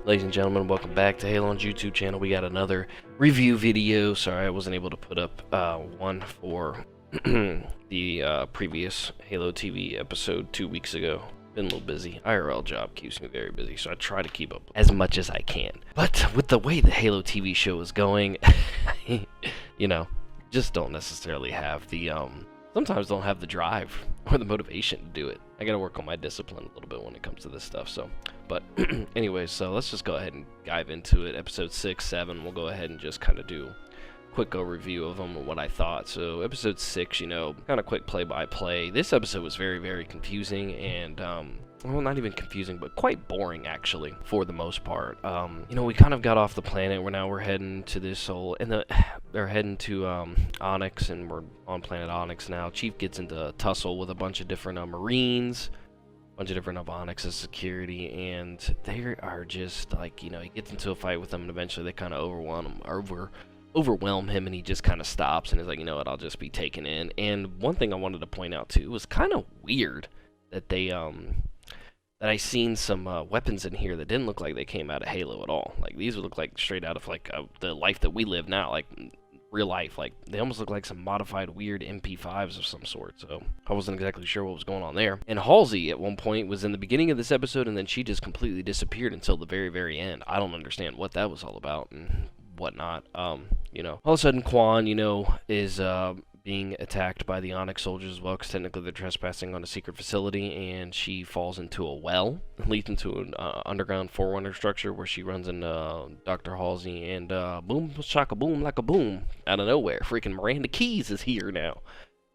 Ladies and gentlemen, welcome back to Halo on YouTube channel. We got another review video. Sorry I wasn't able to put up one for the previous Halo TV episode 2 weeks ago. Been a little busy. IRL job keeps me very busy, so I try to keep up as much as I can. But with the way the Halo TV show is going, you know, just don't necessarily have the sometimes don't have the drive or the motivation to do it. I gotta work on my discipline a little bit when it comes to this stuff, so. But anyways, so let's just go ahead and dive into it. Episode 6, 7, we'll go ahead and just kind of do a quick overview of them and what I thought. So episode 6, you know, kind of quick play-by-play. This episode was very, very confusing and, well, not even confusing, but quite boring, actually, for the most part. You know, we kind of got off the planet. We're heading to this whole, they're heading to Onyx, and we're on planet Onyx now. Chief gets into a tussle with a bunch of different Marines, bunch of different of Onyx's security, and they are just like, you know, he gets into a fight with them, and eventually they kind of overwhelm him, and he just kind of stops and is like, you know what, I'll just be taken in. And one thing I wanted to point out too was kind of weird that they that I seen some weapons in here that didn't look like they came out of Halo at all. Like, these would look like straight out of like the life that we live now, like real life. Like, they almost look like some modified weird MP5s of some sort, so I wasn't exactly sure what was going on there. And Halsey at one point was in the beginning of this episode, and then she just completely disappeared until the very, very end. I don't understand what that was all about and whatnot. You know, all of a sudden Quan, you know, is being attacked by the Onyx soldiers as well, because technically they're trespassing on a secret facility, and she falls into a well, leads into an underground Forerunner structure where she runs into Dr. Halsey, and boom, shaka boom, like a boom, out of nowhere, freaking Miranda Keyes is here now.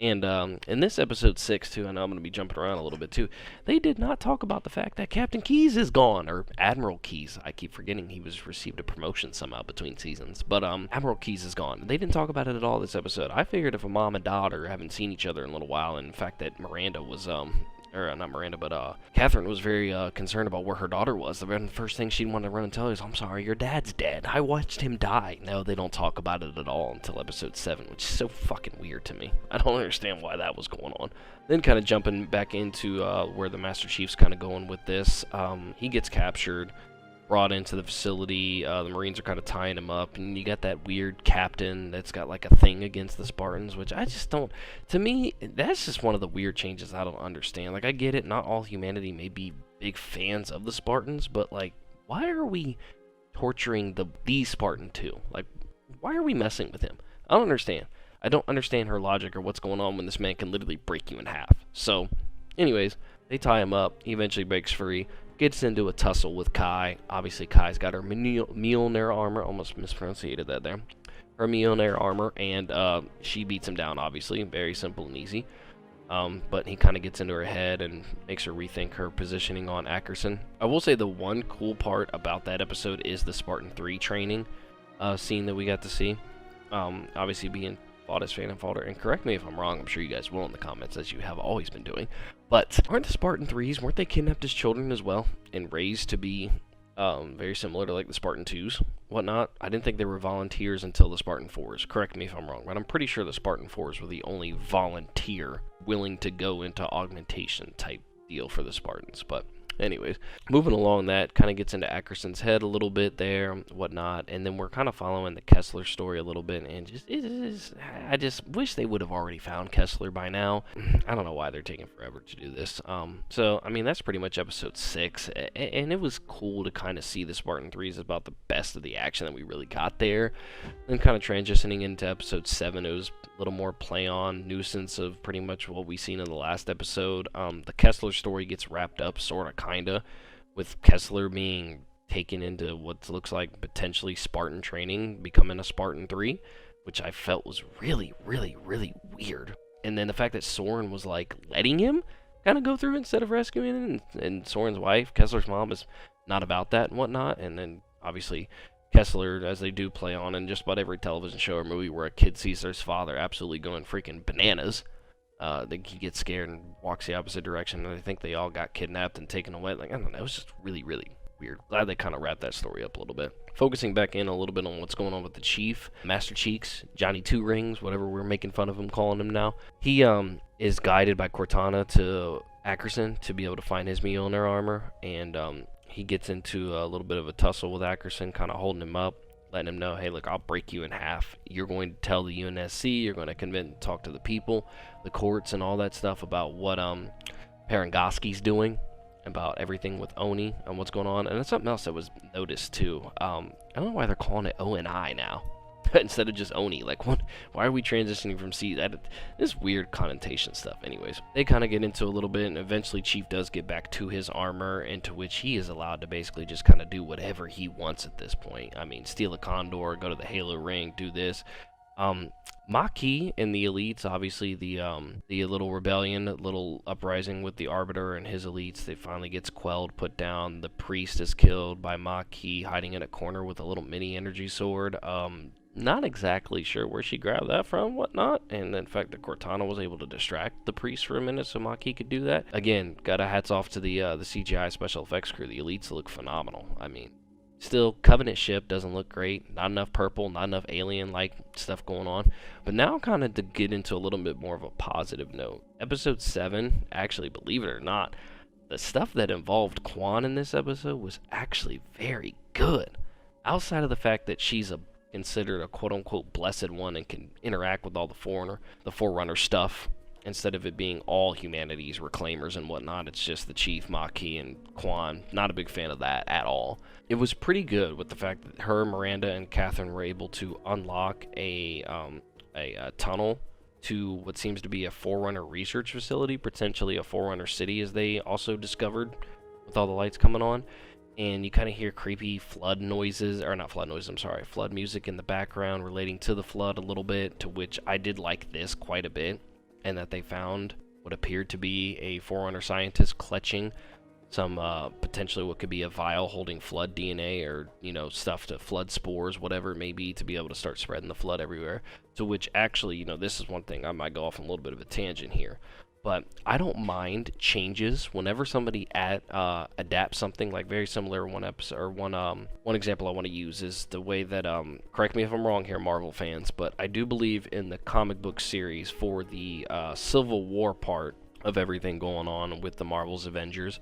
And in this episode 6, too, I know I'm going to be jumping around a little bit, too, they did not talk about the fact that Captain Keyes is gone, or Admiral Keyes. I keep forgetting he was received a promotion somehow between seasons. But Admiral Keyes is gone. They didn't talk about it at all this episode. I figured if a mom and daughter haven't seen each other in a little while, and in fact that Miranda was, or not Miranda, but Catherine was very concerned about where her daughter was. The first thing she'd want to run and tell her is, I'm sorry, your dad's dead. I watched him die. No, they don't talk about it at all until episode 7, which is so fucking weird to me. I don't understand why that was going on. Then kind of jumping back into where the Master Chief's kind of going with this. He gets captured, brought into the facility. The Marines are kind of tying him up, and you got that weird captain that's got like a thing against the Spartans, which I just don't, to me, that's just one of the weird changes I don't understand. Like, I get it, not all humanity may be big fans of the Spartans, but like, why are we torturing the Spartan too? Like, why are we messing with him? I don't understand. I don't understand her logic or what's going on when this man can literally break you in half. So, anyways, they tie him up. He eventually breaks free. Gets into a tussle with Kai. Obviously, Kai's got her Mjolnir armor. Almost mispronounced that there. Her Mjolnir armor, and she beats him down, obviously. Very simple and easy. But he kind of gets into her head and makes her rethink her positioning on Ackerson. I will say the one cool part about that episode is the Spartan 3 training scene that we got to see. Obviously, being fought as Phantom Fodder, and correct me if I'm wrong, I'm sure you guys will in the comments, as you have always been doing, but aren't the Spartan 3s, weren't they kidnapped as children as well, and raised to be very similar to like the Spartan 2s, whatnot? I didn't think they were volunteers until the Spartan 4s, correct me if I'm wrong, but I'm pretty sure the Spartan 4s were the only volunteer willing to go into augmentation type deal for the Spartans. But anyways, moving along, that kind of gets into Ackerson's head a little bit there, whatnot, and then we're kind of following the Kessler story a little bit, and I just wish they would have already found Kessler by now. I don't know why they're taking forever to do this. So, I mean, that's pretty much episode 6, and it was cool to kind of see the Spartan 3s about the best of the action that we really got there. Then kind of transitioning into episode 7, it was a little more play on nuisance of pretty much what we seen in the last episode. The Kessler story gets wrapped up, sort of, kinda, with Kessler being taken into what looks like potentially Spartan training, becoming a Spartan 3, which I felt was really, really, really weird. And then the fact that Soren was like letting him kind of go through instead of rescuing him, and Soren's wife, Kessler's mom, is not about that and whatnot. And then obviously Kessler, as they do play on in just about every television show or movie where a kid sees their father absolutely going freaking bananas, then he gets scared and walks the opposite direction, and I think they all got kidnapped and taken away. Like, I don't know, it was just really, really weird. Glad they kind of wrapped that story up a little bit. Focusing back in a little bit on what's going on with the Chief, Master Cheeks, Johnny Two Rings, whatever we're making fun of him, calling him now. He is guided by Cortana to Ackerson to be able to find his Mjolnir armor, and he gets into a little bit of a tussle with Ackerson, kind of holding him up, letting him know, hey, look, I'll break you in half. You're going to tell the UNSC, you're going to talk to the people, the courts, and all that stuff about what Parangoski's doing, about everything with Oni and what's going on. And that's something else that was noticed too. I don't know why they're calling it ONI now instead of just Oni. Like, what? Why are we transitioning from C? This weird connotation stuff. Anyways, they kind of get into a little bit, and eventually Chief does get back to his armor, into which he is allowed to basically just kind of do whatever he wants at this point. I mean, steal a Condor, go to the Halo ring, do this. Maquis and the elites, obviously the little rebellion, little uprising with the Arbiter and his elites, they finally gets quelled, put down. The priest is killed by Maquis hiding in a corner with a little mini energy sword. Not exactly sure where she grabbed that from, whatnot. And in fact, the Cortana was able to distract the priest for a minute so Maquis could do that. Again, gotta hats off to the CGI special effects crew. The elites look phenomenal. I mean, still, Covenant ship doesn't look great. Not enough purple, not enough alien-like stuff going on. But now, kind of to get into a little bit more of a positive note. Episode 7, actually, believe it or not, the stuff that involved Kwan in this episode was actually very good. Outside of the fact that she's considered a quote-unquote blessed one and can interact with all the Forerunner stuff, instead of it being all humanity's reclaimers and whatnot, it's just the Chief, Maquis, and Kwan. Not a big fan of that at all. It was pretty good with the fact that her, Miranda, and Catherine were able to unlock a tunnel to what seems to be a Forerunner research facility, potentially a Forerunner city, as they also discovered with all the lights coming on. And you kind of hear creepy flood noises, or not flood noises, I'm sorry, flood music in the background relating to the flood a little bit, to which I did like this quite a bit. And that they found what appeared to be a Forerunner scientist clutching some potentially what could be a vial holding flood DNA, or, you know, stuff to flood spores, whatever it may be, to be able to start spreading the flood everywhere. To which actually, you know, this is one thing, I might go off on a little bit of a tangent here, but I don't mind changes whenever somebody adapts something like very similar. One episode, or one example I want to use is the way that correct me if I'm wrong here, Marvel fans, but I do believe in the comic book series for the Civil War part of everything going on with the Marvel's Avengers.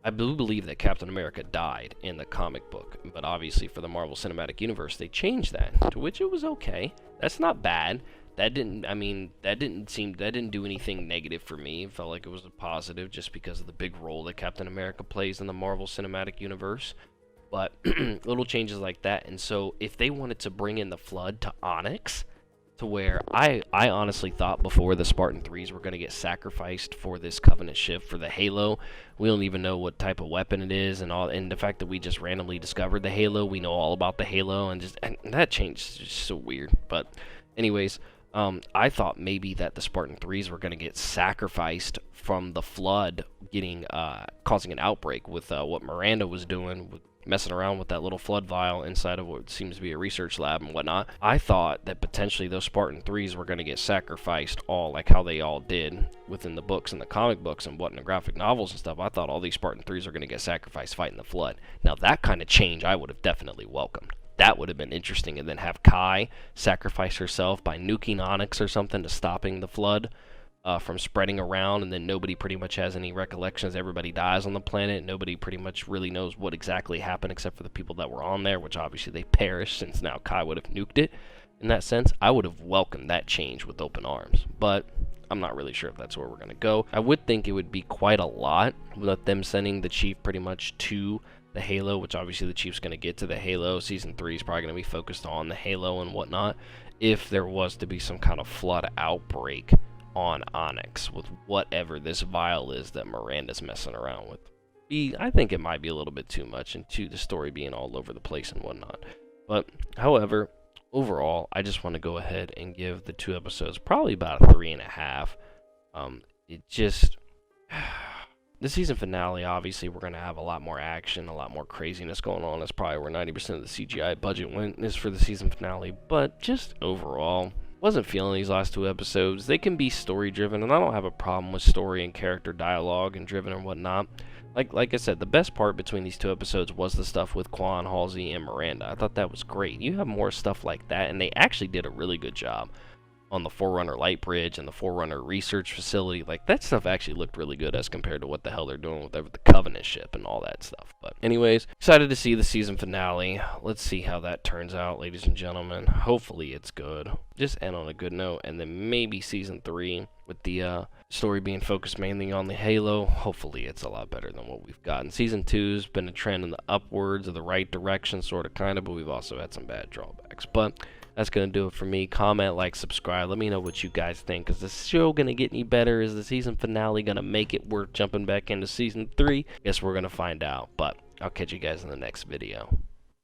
I do believe that Captain America died in the comic book, but obviously for the Marvel Cinematic Universe they changed that, to which it was okay. That's not bad. That didn't do anything negative for me. It felt like it was a positive just because of the big role that Captain America plays in the Marvel Cinematic Universe. But little changes like that. And so if they wanted to bring in the Flood to Onyx, to where I honestly thought before the Spartan 3s were going to get sacrificed for this Covenant ship for the Halo. We don't even know what type of weapon it is, and the fact that we just randomly discovered the Halo, we know all about the Halo, and that change is just so weird. But anyways, I thought maybe that the Spartan 3s were going to get sacrificed from the Flood causing an outbreak with what Miranda was doing, with messing around with that little flood vial inside of what seems to be a research lab and whatnot. I thought that potentially those Spartan 3s were going to get sacrificed, all like how they all did within the books and the comic books and what in the graphic novels and stuff. I thought all these Spartan 3s are going to get sacrificed fighting the Flood. Now that kind of change I would have definitely welcomed. That would have been interesting, and then have Kai sacrifice herself by nuking Onyx or something to stopping the Flood from spreading around, and then nobody pretty much has any recollections. Everybody dies on the planet. Nobody pretty much really knows what exactly happened except for the people that were on there, which obviously they perished since now Kai would have nuked it. In that sense, I would have welcomed that change with open arms, but I'm not really sure if that's where we're going to go. I would think it would be quite a lot with them sending the Chief pretty much to the Halo, which obviously the Chief's going to get to the Halo. Season 3 is probably going to be focused on the Halo and whatnot. If there was to be some kind of flood outbreak on Onyx with whatever this vial is that Miranda's messing around with. I think it might be a little bit too much, and the story being all over the place and whatnot. But, however, overall, I just want to go ahead and give the 2 episodes probably about a 3.5. It just... The season finale, obviously, we're going to have a lot more action, a lot more craziness going on. That's probably where 90% of the CGI budget went, is for the season finale. But just overall, wasn't feeling these last 2 episodes. They can be story-driven, and I don't have a problem with story and character dialogue and driven and whatnot. Like I said, the best part between these 2 episodes was the stuff with Kwan, Halsey, and Miranda. I thought that was great. You have more stuff like that, and they actually did a really good job. on the Forerunner Light Bridge and the Forerunner Research Facility. Like, that stuff actually looked really good as compared to what the hell they're doing with the Covenant ship and all that stuff. But anyways, excited to see the season finale. Let's see how that turns out, ladies and gentlemen. Hopefully it's good. Just end on a good note, and then maybe season 3 with the story being focused mainly on the Halo. Hopefully it's a lot better than what we've gotten. Season 2's been a trend in the upwards of the right direction, sort of, kind of, but we've also had some bad drawbacks. But that's going to do it for me. Comment, like, subscribe. Let me know what you guys think. Is the show going to get any better? Is the season finale going to make it worth jumping back into season 3? Guess we're going to find out. But I'll catch you guys in the next video.